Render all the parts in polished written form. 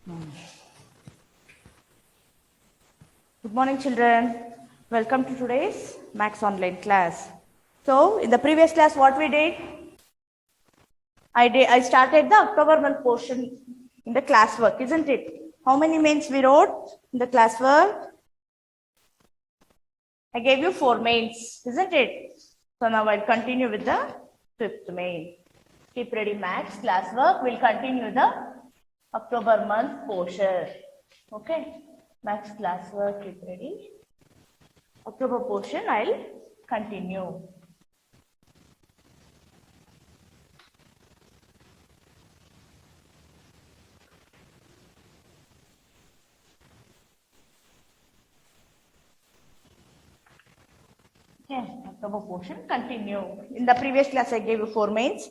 Good morning, children. Welcome to today's Max online class. So, in the previous class, what we did? I started the October month portion in the classwork, isn't it? How many mains we wrote in the classwork? I gave you 4 mains, isn't it? So now I'll continue with the 5th main. Keep ready, Max classwork. We'll continue the October month portion. Okay, Max classwork, keep ready. October portion, I'll continue. Okay, October portion, continue. In the previous class, I gave you 4 mains.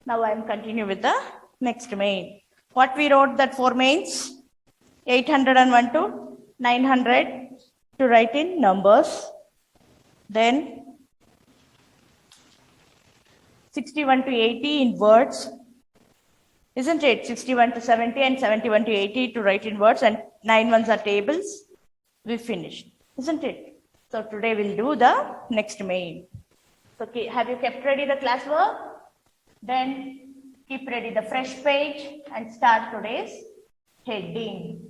Now I am continue with the next main. What we wrote that 4 mains? 801 to 900 to write in numbers. Then 61 to 80 in words. Isn't it? 61 to 70 and 71 to 80 to write in words, and 9 ones are tables. We finished. Isn't it? So today we'll do the next main. So have you kept ready the classwork? Then keep ready the fresh page and start today's heading.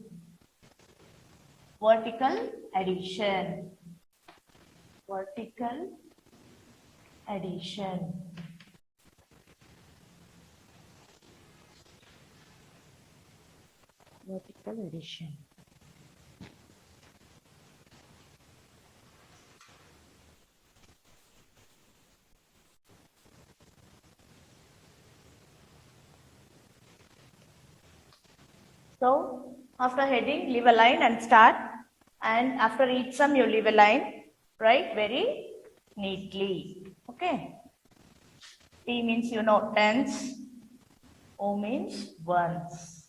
Vertical addition. Vertical addition. Vertical addition. So after heading, leave a line and start. And after each sum, you leave a line, right? Very neatly. Okay. T means you know tens. O means ones.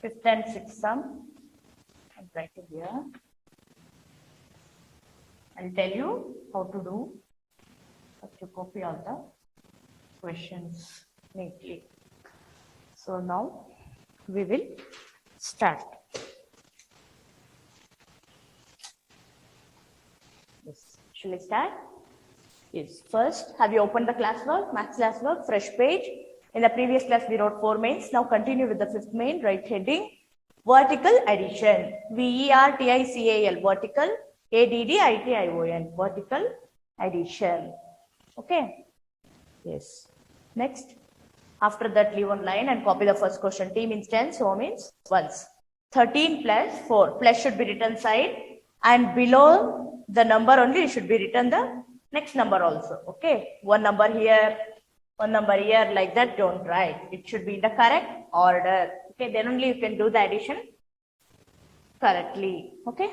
Fifth and sixth sum. I'll write it here. I'll tell you how to do. Have to copy all the questions neatly. So now we will start. Yes. Shall we start? Yes. First, have you opened the classwork? Maths classwork, fresh page. In the previous class, we wrote 4 mains. Now continue with the 5th main, right heading. Vertical addition. VERTICAL. Vertical. ADDITION. Vertical addition. Okay. Yes. Next. After that, leave one line and copy the first question. T means tens, O means ones. 13 plus 4. Plus should be written side. And below the number only, it should be written the next number also. Okay. One number here. One number here, like that, don't write. It should be in the correct order. Okay, then only you can do the addition correctly. Okay,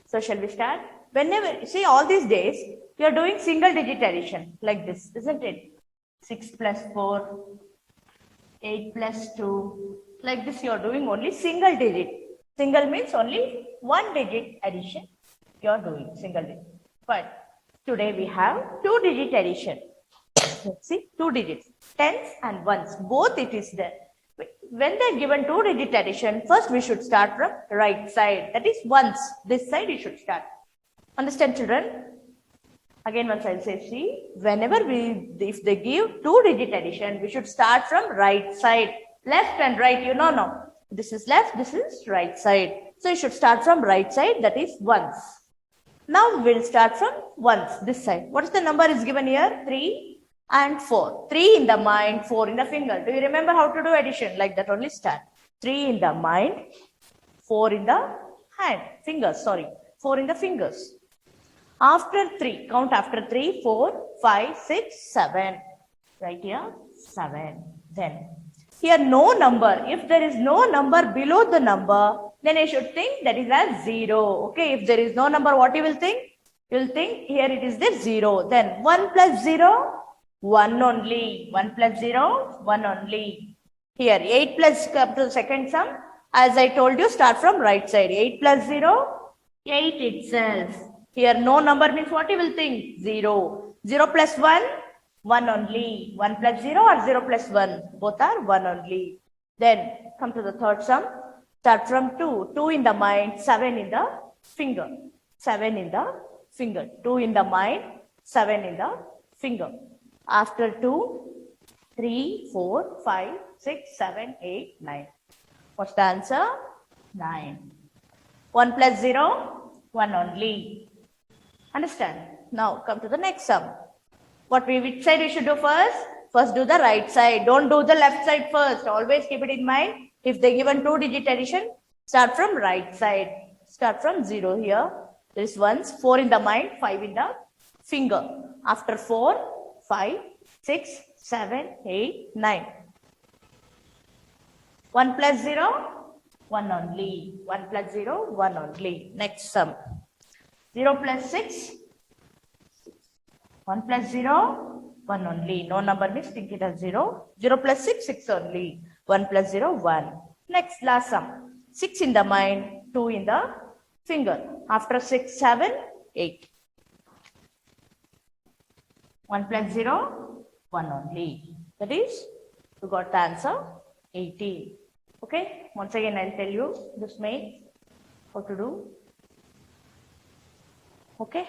so shall we start? Whenever, see, all these days, you are doing single digit addition like this, isn't it? 6 plus 4, 8 plus 2, like this you are doing only single digit. Single means only 1 digit addition you are doing, single digit. But today we have 2 digit addition. Let's see, 2 digits, tens and ones, both it is there. When they are given 2 digit addition, first we should start from right side, that is ones. This side you should start. Understand, children? Again once I'll say, see, whenever if they give 2 digit addition, we should start from right side. Left and right, you know now. This is left, this is right side. So you should start from right side, that is ones. Now we'll start from ones, this side. What is the number is given here? 3 and 4. 3 in the mind, 4 in the finger. Do you remember how to do addition? Like that only start. 3 in the mind, 4 in the hand, fingers, sorry. 4 in the fingers. After 3, count after 3, 4, 5, 6, 7. Right here, 7. Then, here no number. If there is no number below the number, then you should think that is as 0. Okay, if there is no number, what you will think? You will think here it is the 0. Then 1 plus 0, 1 only. 1 plus 0, 1 only. Here 8 plus, come to the second sum. As I told you, start from right side. 8 plus 0, 8 itself. Here no number means what you will think? 0. 0 plus 1, 1 only. 1 plus 0 or 0 plus 1? Both are 1 only. Then come to the third sum. Start from 2. 2 in the mind, 7 in the finger. 7 in the finger. 2 in the mind, 7 in the finger. After 2, 3, 4, 5, 6, 7, 8, 9. What's the answer? 9. 1 plus 0, 1 only. Understand? Now come to the next sum. Which side you should do first? First do the right side. Don't do the left side first. Always keep it in mind. If they given 2-digit addition, start from right side. Start from 0 here. There is ones, 4 in the mind, 5 in the finger. After 4, 5, 6, 7, 8, 9. 1 plus 0, 1 only. 1 plus 0, 1 only. Next sum. 0 plus 6, 1 plus 0, 1 only. No number means think it as 0. 0 plus 6, 6 only. 1 plus 0, 1. Next, last sum. 6 in the mind, 2 in the finger. After 6, 7, 8. 1 plus 0, 1 only. That is, you got the answer 18. Okay, once again I'll tell you this main, how to do. Okay,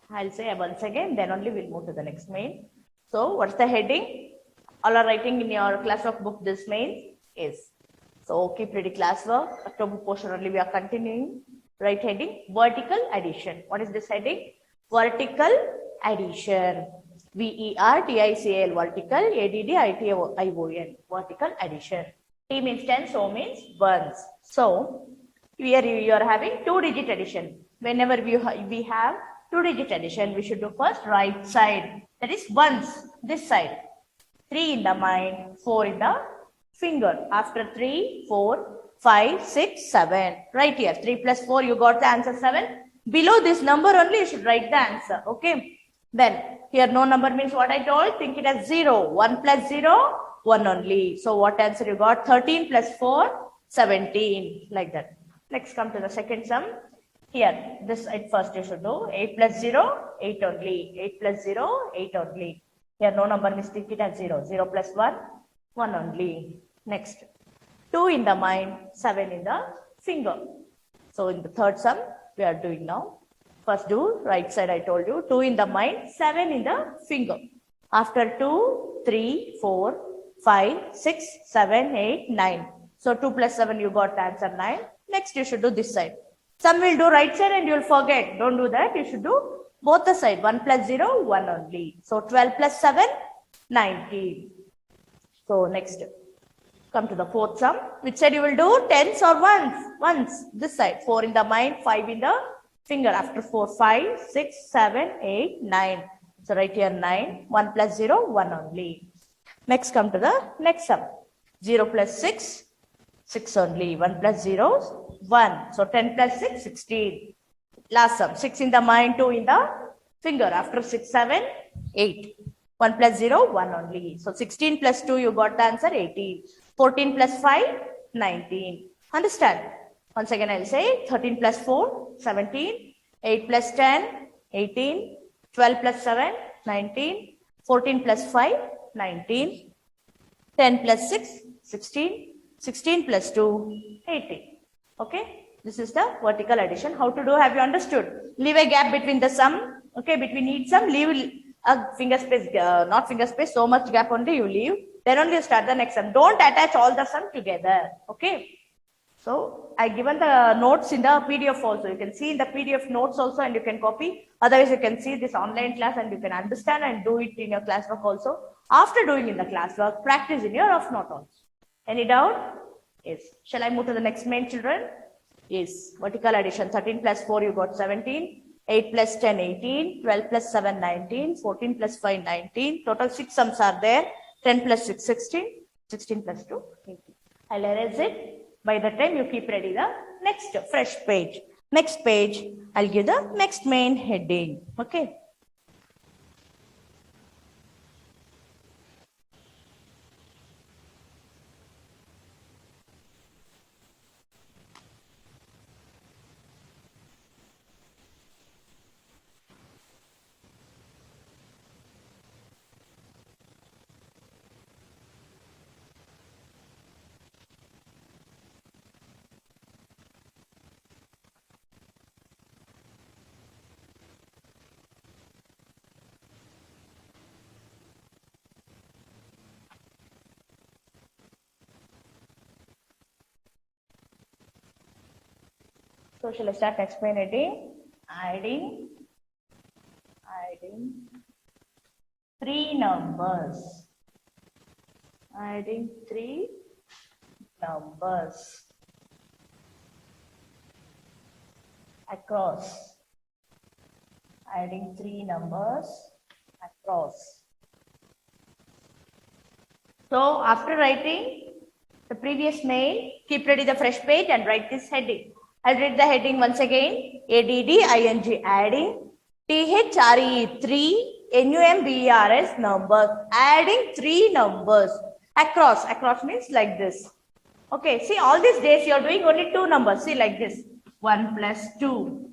I'll say once again, then only we'll move to the next main. So, what's the heading? All are writing in your classwork book this main is. So, keep ready classwork. October portion only we are continuing. Right heading, vertical addition. What is this heading? Vertical addition. VERTICAL, vertical, ADDITION, vertical addition. T means 10, so means ones. So, here you are having 2-digit addition. Whenever we have 2-digit addition, we should do first right side. That is ones, this side. 3 in the mind, 4 in the finger. After 3, 4, 5, 6, 7. Right here, 3 plus 4, you got the answer 7. Below this number only, you should write the answer. Okay. Then, here no number means what I told, think it as 0. 1 plus 0, 1 only. So, what answer you got? 13 plus 4, 17. Like that. Next, come to the second sum. Here, this at first you should do 8 plus 0, 8 only. 8 plus 0, 8 only. Here no number means think it as 0. 0 plus 1, 1 only. Next, 2 in the mind, 7 in the finger. So, in the third sum, we are doing now. First do right side I told you. 2 in the mind, 7 in the finger. After 2, 3, 4, 5, 6, 7, 8, 9. So, 2 plus 7 you got the answer 9. Next you should do this side. Some will do right side and you will forget. Don't do that. You should do both the side. 1 plus 0, 1 only. So, 12 plus 7, 19. So, next. Come to the fourth sum. Which side you will do? Tens or ones? Ones. This side. 4 in the mind, 5 in the finger. After 4, 5, 6, 7, 8, 9. So, right here 9. 1 plus 0, 1 only. Next, come to the next sum. 0 plus 6, 6 only. 1 plus 0, 1. So, 10 plus 6, 16. Last sum. 6 in the mind, 2 in the finger. After 6, 7, 8. 1 plus 0, 1 only. So, 16 plus 2, you got the answer 18. 14 plus 5, 19. Understand? Once again, I'll say 13 plus 4, 17. 8 plus 10, 18. 12 plus 7, 19. 14 plus 5, 19. 10 plus 6, 16. 16 plus 2, 18. Okay? This is the vertical addition. How to do? Have you understood? Leave a gap between the sum. Okay? Between each sum, leave a finger space, not finger space, so much gap only you leave. Then only you start the next sum. Don't attach all the sum together. Okay? So, I given the notes in the PDF also. You can see in the PDF notes also and you can copy. Otherwise, you can see this online class and you can understand and do it in your classwork also. After doing in the classwork, practice in your rough note also. Any doubt? Yes. Shall I move to the next main, children? Yes. Vertical addition. 13 plus 4, you got 17. 8 plus 10, 18. 12 plus 7, 19. 14 plus 5, 19. Total 6 sums are there. 10 plus 6, 16. 16 plus 2, 18. I'll erase it. By the time you keep ready the next fresh page. Next page, I'll give the next main heading. Okay. So shall I start explaining? Adding three numbers. Adding three numbers across. Adding three numbers across. So after writing the previous mail, keep ready the fresh page and write this heading. I'll read the heading once again. ADDING, adding. THRE, 3. NUMBERS, numbers. Adding three numbers. Across. Across means like this. Okay, see all these days you are doing only two numbers. See like this. 1 plus 2.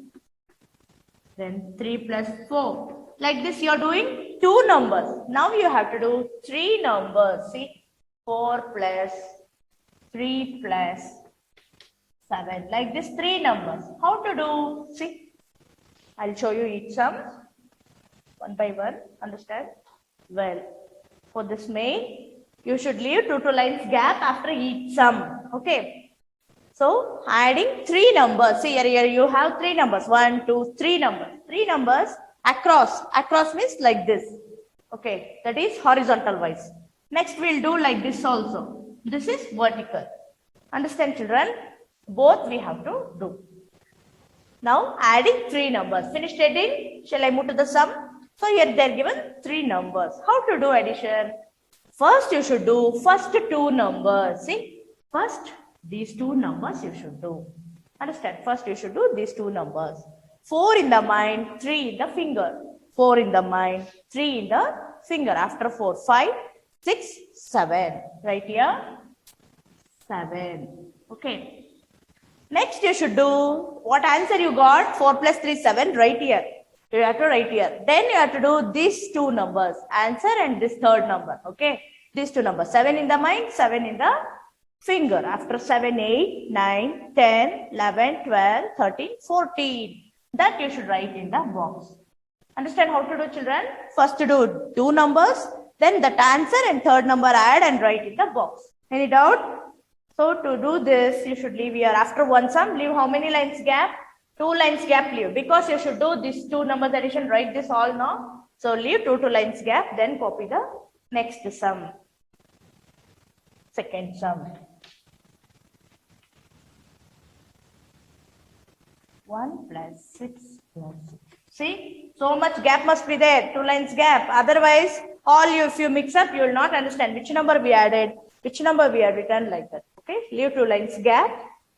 Then 3 plus 4. Like this you are doing two numbers. Now you have to do three numbers. See, 4 plus 3 plus 7. Like this three numbers. How to do? See, I'll show you each sum one by one. Understand? Well, for this main, you should leave 2 lines gap after each sum. Okay. So, adding three numbers. See, here you have three numbers. 1, 2, 3 numbers. Three numbers across. Across means like this. Okay. That is horizontal wise. Next, we'll do like this also. This is vertical. Understand, children? Both we have to do. Now, adding three numbers. Finished adding? Shall I move to the sum? So, here they are given three numbers. How to do addition? First, you should do first two numbers. See, first these two numbers you should do. Understand? First, you should do these two numbers. 4 in the mind, 3 in the finger. 4 in the mind, 3 in the finger. After 4, 5, 6, 7. Right here, 7. Okay. Next, you should do what answer you got. 4 plus 3, 7. Right here. You have to write here. Then you have to do these two numbers. Answer and this third number. Okay. These two numbers. 7 in the mind, 7 in the finger. After 7, 8, 9, 10, 11, 12, 13, 14. That you should write in the box. Understand how to do, children? First to do two numbers. Then that answer and third number add and write in the box. Any doubt? So to do this, you should leave here. After one sum, leave how many lines gap? 2 lines gap leave. Because you should do this two numbers addition, write this all now. So leave 2 lines gap, then copy the next sum. Second sum. 1 plus 6 plus 6. See, so much gap must be there. 2 lines gap. Otherwise, if you mix up, you will not understand which number we added, which number we have written like that. Okay, leave 2 lines gap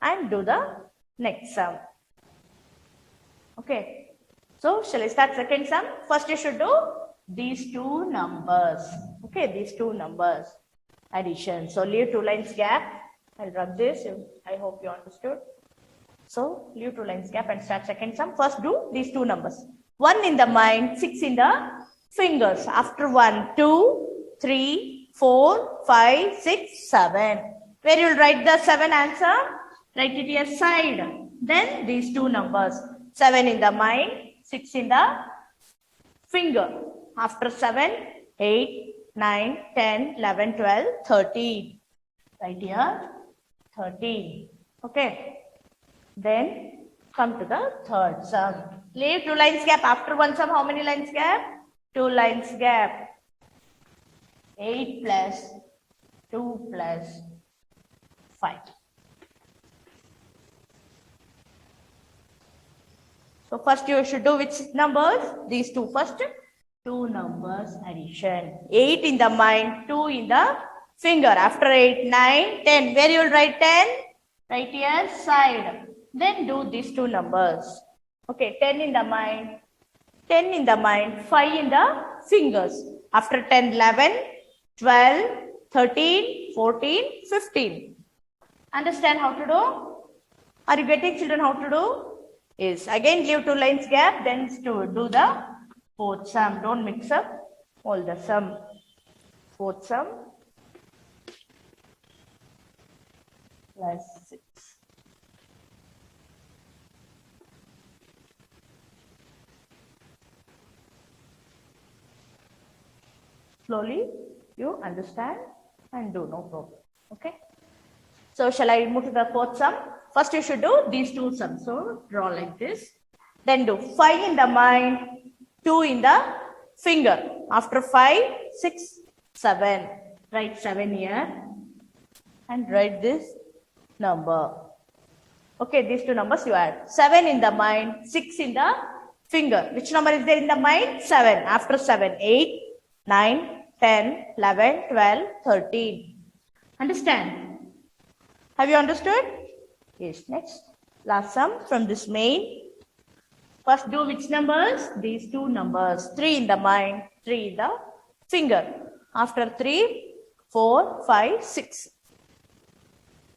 and do the next sum. Okay, so shall I start second sum? First you should do these two numbers. Okay, these two numbers addition. So leave 2 lines gap. I'll rub this. I hope you understood. So leave 2 lines gap and start second sum. First do these two numbers. 1 in the mind, 6 in the fingers. After 1, 2, 3, 4, 5, 6, 7. Where you will write the 7 answer? Write it here side. Then these two numbers. 7 in the mind, 6 in the finger. After 7, 8, 9, 10, 11, 12, 13. Right here, 13. Okay. Then come to the third sum. Leave 2 lines gap. After one sum, how many lines gap? 2 lines gap. 8 plus 2 plus 5. So first you should do which numbers? These two. First 2 numbers addition. 8 in the mind, 2 in the finger. After 8, 9, 10. Where you will write 10? right here side. Then do these two numbers. Okay, 10 in the mind, 10 in the mind, 5 in the fingers. After 10, 11, 12, 13, 14, 15. Understand how to do? Are you getting, children, how to do? Is again leave 2 lines gap, then to do the fourth sum. Don't mix up all the sum. Fourth sum plus 6. Slowly you understand and do, no problem. Okay. So shall I move to the fourth sum? First you should do these two sums. So draw like this. Then do 5 in the mind, 2 in the finger. After 5, 6, 7. Write 7 here and write this number. Okay, these two numbers you add. 7 in the mind, 6 in the finger. Which number is there in the mind? 7. After 7, 8, 9, 10, 11, 12, 13. Understand? Have you understood? Yes, next. Last sum from this main. First do which numbers? These two numbers. 3 in the mind, 3 in the finger. After 3, 4, 5, 6.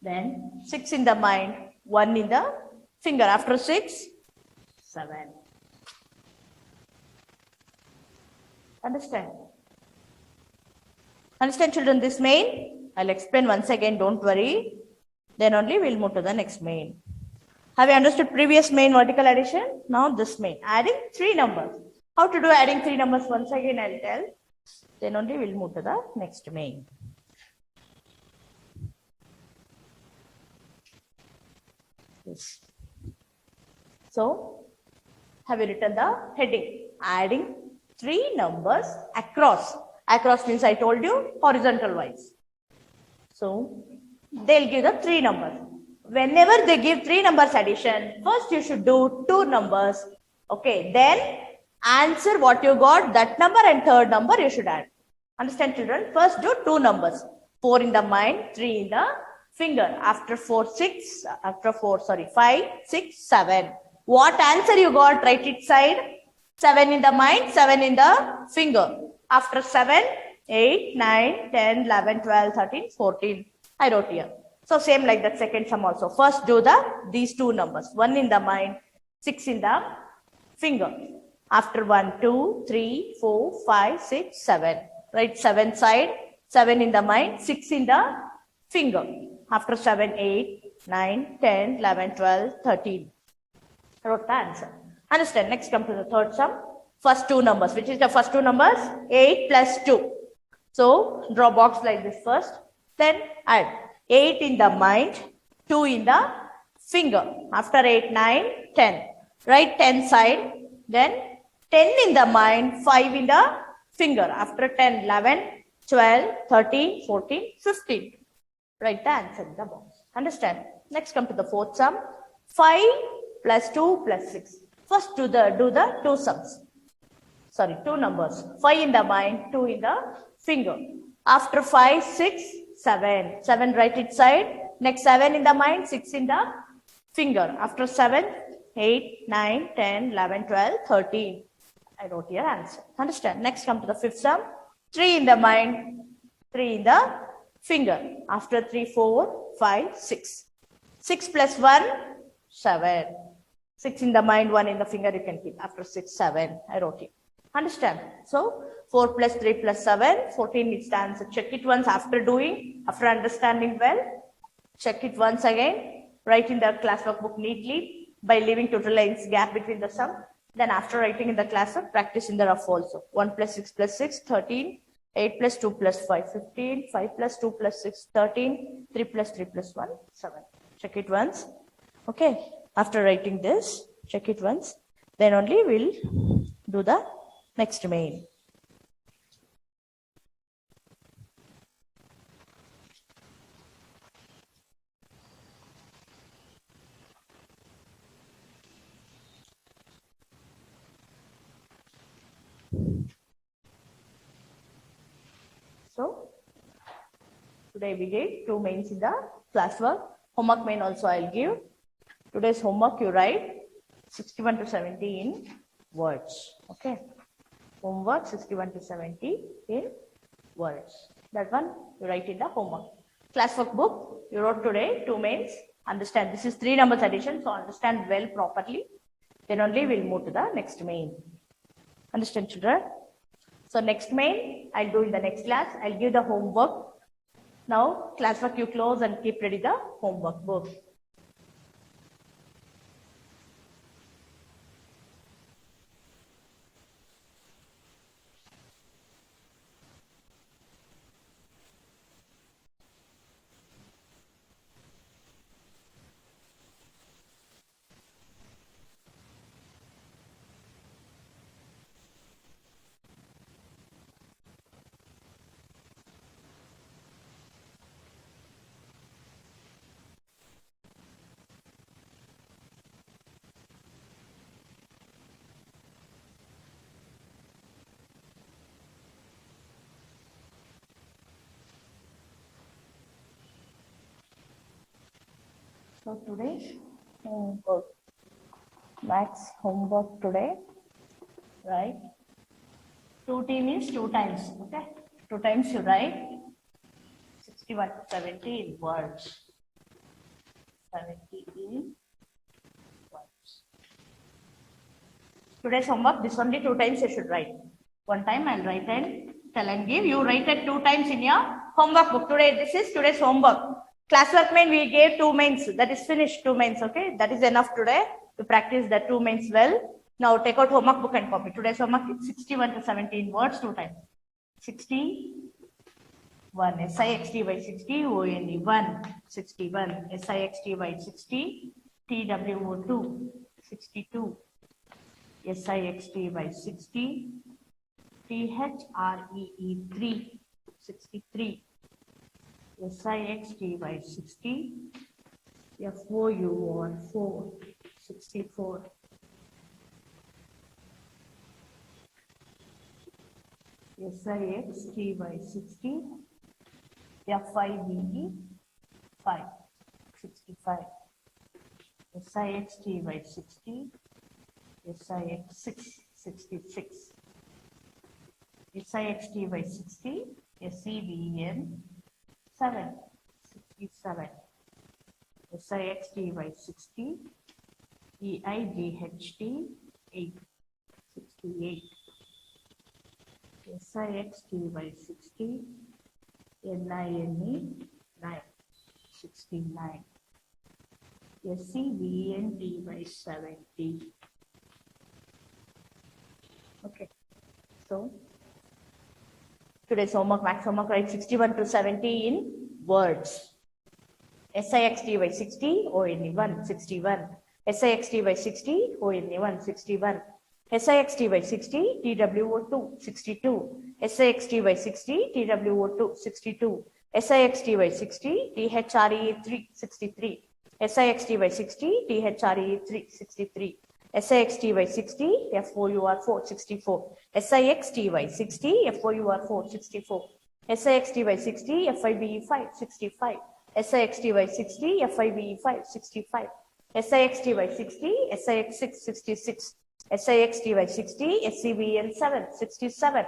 Then 6 in the mind, 1 in the finger. After 6, 7. Understand? Understand, children, this main? I'll explain once again, don't worry. Then only we'll move to the next main. Have you understood previous main vertical addition? Now this main. Adding 3 numbers. How to do adding 3 numbers? Once again I'll tell. Then only we'll move to the next main. Yes. So, have you written the heading? Adding 3 numbers across. Across means I told you horizontal wise. So, they'll give the 3 numbers. Whenever they give 3 numbers addition, first you should do 2 numbers. Okay, then answer what you got, that number and third number you should add. Understand, children? First do 2 numbers. 4 in the mind, 3 in the finger. After 4, 6, after 4, sorry, 5, 6, 7. What answer you got? Write it side. 7 in the mind, 7 in the finger. After 7, 8, 9, 10, 11, 12, 13, 14. I wrote here. So same like that second sum also. First do these 2 numbers. 1 in the mind, 6 in the finger. After 1, 2, 3, 4, 5, 6, 7. Write 7 side. 7 in the mind, 6 in the finger. After 7, 8, 9, 10, 11, 12, 13. I wrote the answer. Understand? Next come to the third sum. First 2 numbers. Which is the first 2 numbers? 8 plus 2. So draw box like this first. Then add 8 in the mind, 2 in the finger. After 8, 9, 10. Write 10 side. Then 10 in the mind, 5 in the finger. After 10, 11, 12, 13, 14, 15. Write the answer in the box. Understand? Next come to the fourth sum. 5 plus 2 plus 6. First do the 2 sums. Sorry, 2 numbers. 5 in the mind, 2 in the finger. After 5, 6, 7. 7 write it side. Next 7 in the mind, 6 in the finger. After 7, 8, 9, 10, 11, 12, 13. I wrote your answer. Understand? Next come to the fifth sum. 3 in the mind, 3 in the finger. After 3, 4, 5, 6. 6 plus 1, 7. 6 in the mind, 1 in the finger you can keep. After 6, 7. I wrote it. Understand? So, 4 plus 3 plus 7, 14 is the answer. Check it once after doing, after understanding well. Check it once again. Write in the class workbook neatly by leaving 2 lines gap between the sum. Then after writing in the class work, practice in the rough also. 1 plus 6 plus 6, 13. 8 plus 2 plus 5, 15. 5 plus 2 plus 6, 13. 3 plus 3 plus 1, 7. Check it once. Okay. After writing this, check it once. Then only we'll do the next main. So, today we did 2 mains in the classwork. Homework main also I'll give. Today's homework you write 61 to 70 in words. Okay. Homework 61 to 70 in words. That one you write in the homework. Classwork book you wrote today 2 mains. Understand this is 3 numbers addition, so understand well properly. Then only we'll move to the next main. Understand, children? So next main I'll do in the next class. I'll give the homework. Now classwork you close and keep ready the homework book. So today homework, maths homework today, right? 2T means 2 times, okay? 2 times you write 61 to 70 in words. 70 in words. Today's homework, this only 2 times you should write. 1 time I'll write and tell and give. You write it 2 times in your homework book. Today, this is today's homework. Classwork main, we gave 2 mains. That is finished, 2 mains, okay? That is enough today to practice the 2 mains well. Now take out homework book and copy. Today's homework is 61 to 17 words 2 times. 61, SIXT by 60, ONE 1, 61, SIXT by 60, TWO2, 62, SIXT by 60, THREE 3, 63, SIXT by 60, FOUR 4, 64, SIXT by 60, FIVE 5, 65, SIXT by 60, SIX 6, 66, SIXT by 60, SEVN 7, 67, SIXT by 60, EIGHT 8, 68, SIXT by 60, NINE 9, 69, SCVNT by 70. Okay, so today's homework, max homework, write 61 to 70 in words. SIXT by 60, ONE 1, 61. SIXT by 60, ONE 1, 61. SIXT by 60, TWO2, 62. SIXT by 60, TWO2, 62. SIXT by 60, THREE 63. SIXT by 60, THREE 63. SIXT by 60, FOUR 4, 64. SIXT by 60, FOUR 4, 64. SIXT by 60, FIBE 5, 65. SIXT by 60, FIBE 5, 65. SIXT by 60, SIX 6, 66. SIXT by 60, SCVN 7, 67.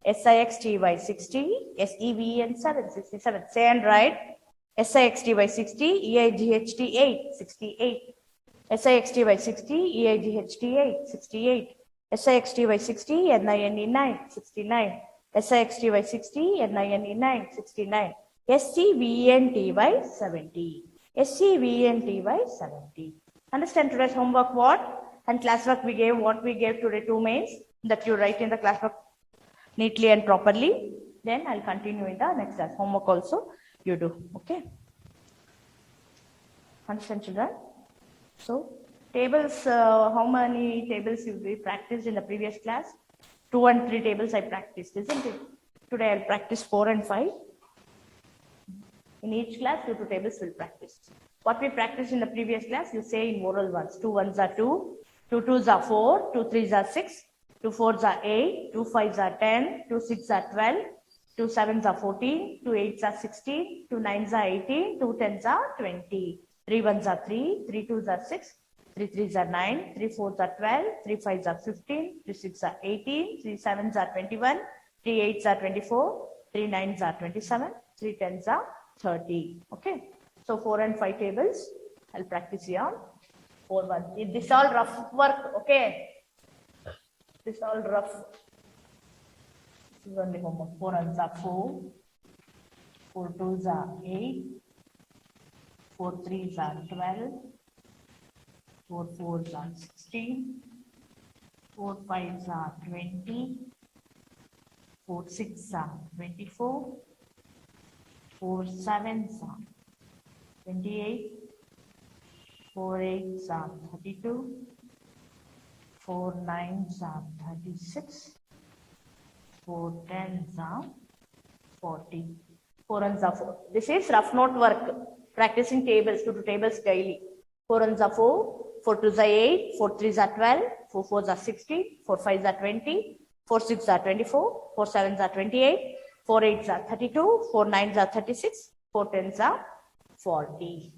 SIXT by 60, SEVN 7, 67. Say and write. SIXT by 60, EIGHT 8, 68. SIXT by 60, EIGHT 8, 68. SIXT by 60, NINE 9, 69. SIXT by 60, NINE 9, 69. SCVNT by 70. SCVNT by 70. Understand today's homework what? And classwork we gave, what we gave today, 2 mains that you write in the classwork neatly and properly. Then I'll continue in the next class. Homework also you do. Okay. Understand, children? So tables, how many tables we practiced in the previous class? 2 and 3 tables I practiced, isn't it? Today I'll practice 4 and 5. In each class, 2 tables will practice. What we practiced in the previous class, you say in oral ones. 2 ones are 2, 2 twos are 4, 2 threes are 6, 2 fours are 8, 2 fives are 10, 2 sixes are 12, 2 sevens are 14, 2 eights are 16, 2 nines are 18, 2 tens are 20. 3 ones are 3, 3 twos are 6, 3 threes are 9, 3 fours are 12, 3 fives are 15, 3 six are 18, 3 sevens are 21, 3 eights are 24, 3 nines are 27, 3 tens are 30. Okay. So 4 and 5 tables. I'll practice here. 4 1. This all rough work. Okay. This all rough. This is only homework. 4 ones are 4. 4 twos are 8. 4 threes are 12. 4 fours are 16. 4 fives are 20. 4 sixes are 24. 4 sevens are 28. 4 eights are 32. 4 nines are 36. 4 tens are 40. 4 ones are 4. This is rough note work. Practicing tables, 2 tables daily. 4 ones are 4. 4 twos are 8. 4 threes are 12. 4 fours are 16. 4 fives are 20. 4 sixes are 24. 4 sevens are 28. 4 eights are 32. 4 nines are 36. 4 tens are 40.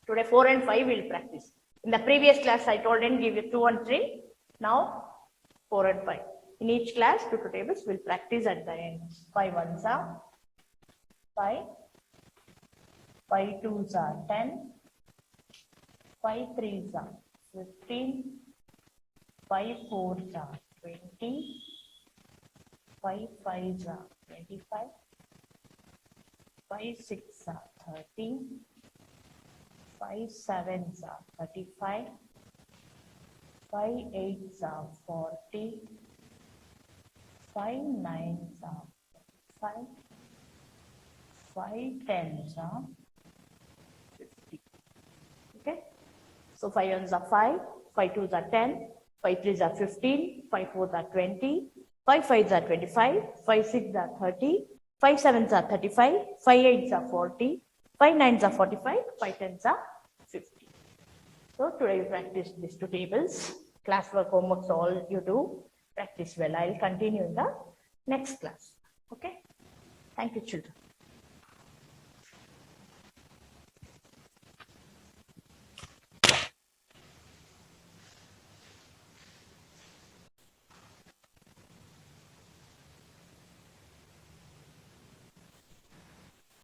Today 4 and 5 will practice. In the previous class I told and give you 2 and 3. Now 4 and 5. In each class 2 tables will practice at the end. 5 ones are 5. 5 twos are 10. 5 threes are 15. 5 fours are 20. 5 fives are 25. 5 sixes are 30. 5 sevens are 35. 5 eights are 40. 5 nines are 5. 5 tens are 50. Okay. So 5 ones are 5. 5 twos are 10. 5 threes are 15. 5 fours are 20. 5 fives are 25. 5 sixes are 30. 5 sevens are 35. 5 eights are 40. 5 nines are 45. 5 tens are 50. So today we practice these 2 tables. Classwork, homeworks, all you do. Practice well. I'll continue in the next class. Okay. Thank you, children.